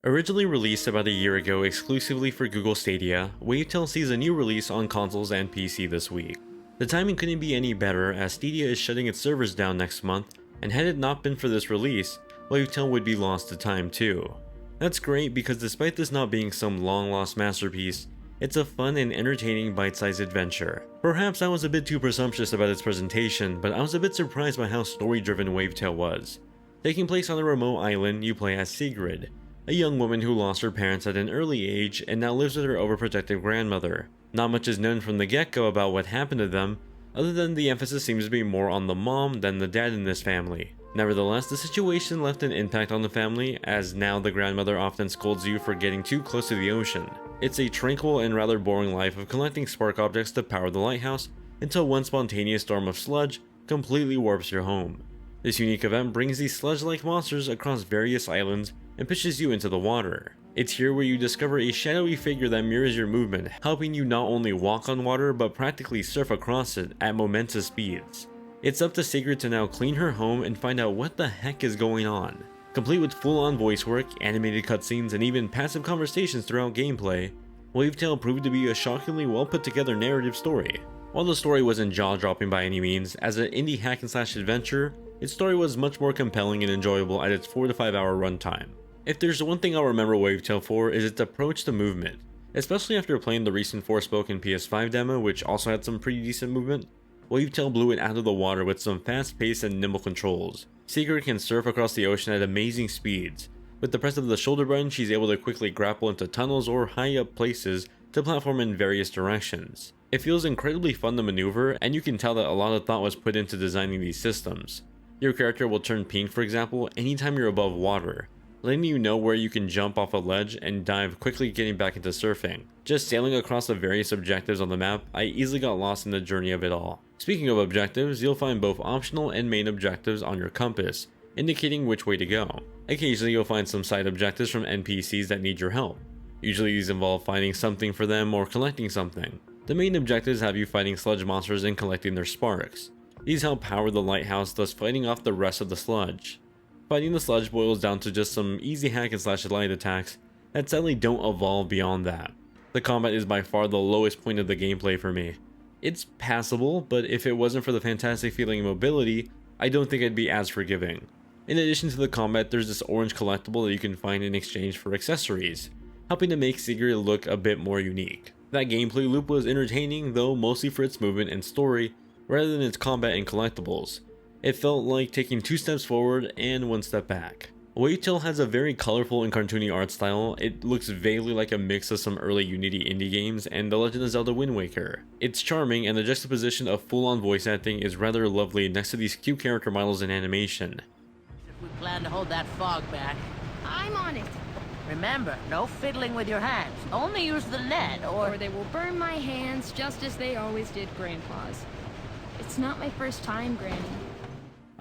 Originally released about a year ago exclusively for Google Stadia, Wavetale sees a new release on consoles and PC this week. The timing couldn't be any better as Stadia is shutting its servers down next month, and had it not been for this release, Wavetale would be lost to time too. That's great because despite this not being some long-lost masterpiece, it's a fun and entertaining bite-sized adventure. Perhaps I was a bit too presumptuous about its presentation, but I was a bit surprised by how story-driven Wavetale was. Taking place on a remote island, you play as Sigrid, a young woman who lost her parents at an early age and now lives with her overprotective grandmother. Not much is known from the get-go about what happened to them, other than the emphasis seems to be more on the mom than the dad in this family. Nevertheless, the situation left an impact on the family, as now the grandmother often scolds you for getting too close to the ocean. It's a tranquil and rather boring life of collecting spark objects to power the lighthouse, until one spontaneous storm of sludge completely warps your home. This unique event brings these sludge-like monsters across various islands and pushes you into the water. It's here where you discover a shadowy figure that mirrors your movement, helping you not only walk on water but practically surf across it at momentous speeds. It's up to Sigrid to now clean her home and find out what the heck is going on. Complete with full-on voice work, animated cutscenes, and even passive conversations throughout gameplay, Wavetale proved to be a shockingly well put together narrative story. While the story wasn't jaw-dropping by any means, as an indie hack-and-slash adventure, its story was much more compelling and enjoyable at its 4 to 5 hour runtime. If there's one thing I'll remember Wavetale for, is its approach to movement. Especially after playing the recent Forspoken PS5 demo, which also had some pretty decent movement, Wavetale blew it out of the water with some fast-paced and nimble controls. Sigrid can surf across the ocean at amazing speeds. With the press of the shoulder button, she's able to quickly grapple into tunnels or high-up places to platform in various directions. It feels incredibly fun to maneuver, and you can tell that a lot of thought was put into designing these systems. Your character will turn pink, for example, anytime you're above water, letting you know where you can jump off a ledge and dive, quickly getting back into surfing. Just sailing across the various objectives on the map, I easily got lost in the journey of it all. Speaking of objectives, you'll find both optional and main objectives on your compass, indicating which way to go. Occasionally you'll find some side objectives from NPCs that need your help. Usually these involve finding something for them or collecting something. The main objectives have you fighting sludge monsters and collecting their sparks. These help power the lighthouse, thus fighting off the rest of the sludge. Fighting the sludge boils down to just some easy hack and slash light attacks that sadly don't evolve beyond that. The combat is by far the lowest point of the gameplay for me. It's passable, but if it wasn't for the fantastic feeling of mobility, I don't think I'd be as forgiving. In addition to the combat, there's this orange collectible that you can find in exchange for accessories, helping to make Sigrid look a bit more unique. That gameplay loop was entertaining, though mostly for its movement and story, rather than its combat and collectibles. It felt like taking 2 steps forward and 1 step back. Wavetale has a very colorful and cartoony art style. It looks vaguely like a mix of some early Unity indie games and The Legend of Zelda Wind Waker. It's charming, and the juxtaposition of full-on voice acting is rather lovely next to these cute character models and animation. If we plan to hold that fog back, I'm on it. remember, no fiddling with your hands. Only use the net, Or they will burn my hands just as they always did Grandpa's. It's not my first time, Granny.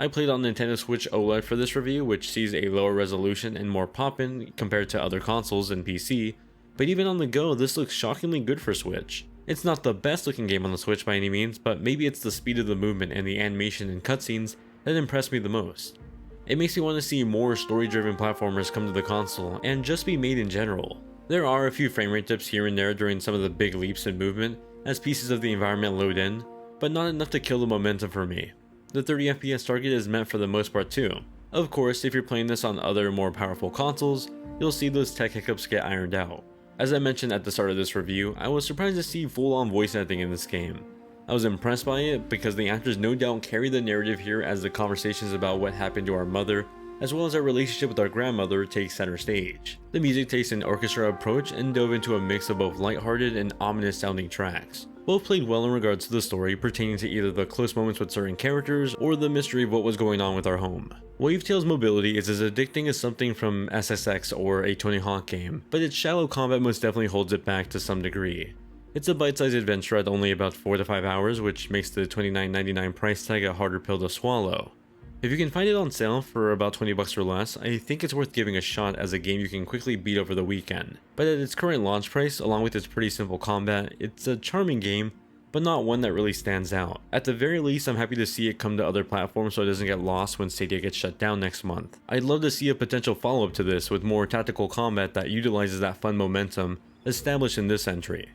I played on Nintendo Switch OLED for this review, which sees a lower resolution and more pop-in compared to other consoles and PC, but even on the go, this looks shockingly good for Switch. It's not the best looking game on the Switch by any means, but maybe it's the speed of the movement and the animation and cutscenes that impressed me the most. It makes me want to see more story-driven platformers come to the console, and just be made in general. There are a few frame rate dips here and there during some of the big leaps in movement, as pieces of the environment load in, but not enough to kill the momentum for me. The 30 FPS target is meant for the most part too. Of course, if you're playing this on other more powerful consoles, you'll see those tech hiccups get ironed out. As I mentioned at the start of this review, I was surprised to see full-on voice acting in this game. I was impressed by it because the actors no doubt carry the narrative here, as the conversations about what happened to our mother, as well as our relationship with our grandmother, take center stage. The music takes an orchestra approach and dove into a mix of both lighthearted and ominous sounding tracks. Both played well in regards to the story pertaining to either the close moments with certain characters or the mystery of what was going on with our home. Wavetale's mobility is as addicting as something from SSX or a Tony Hawk game, but its shallow combat most definitely holds it back to some degree. It's a bite-sized adventure at only about 4 to 5 hours, which makes the $29.99 price tag a harder pill to swallow. If you can find it on sale for about $20 or less, I think it's worth giving a shot as a game you can quickly beat over the weekend. But at its current launch price, along with its pretty simple combat, it's a charming game but not one that really stands out. At the very least, I'm happy to see it come to other platforms so it doesn't get lost when Stadia gets shut down next month. I'd love to see a potential follow-up to this with more tactical combat that utilizes that fun momentum established in this entry.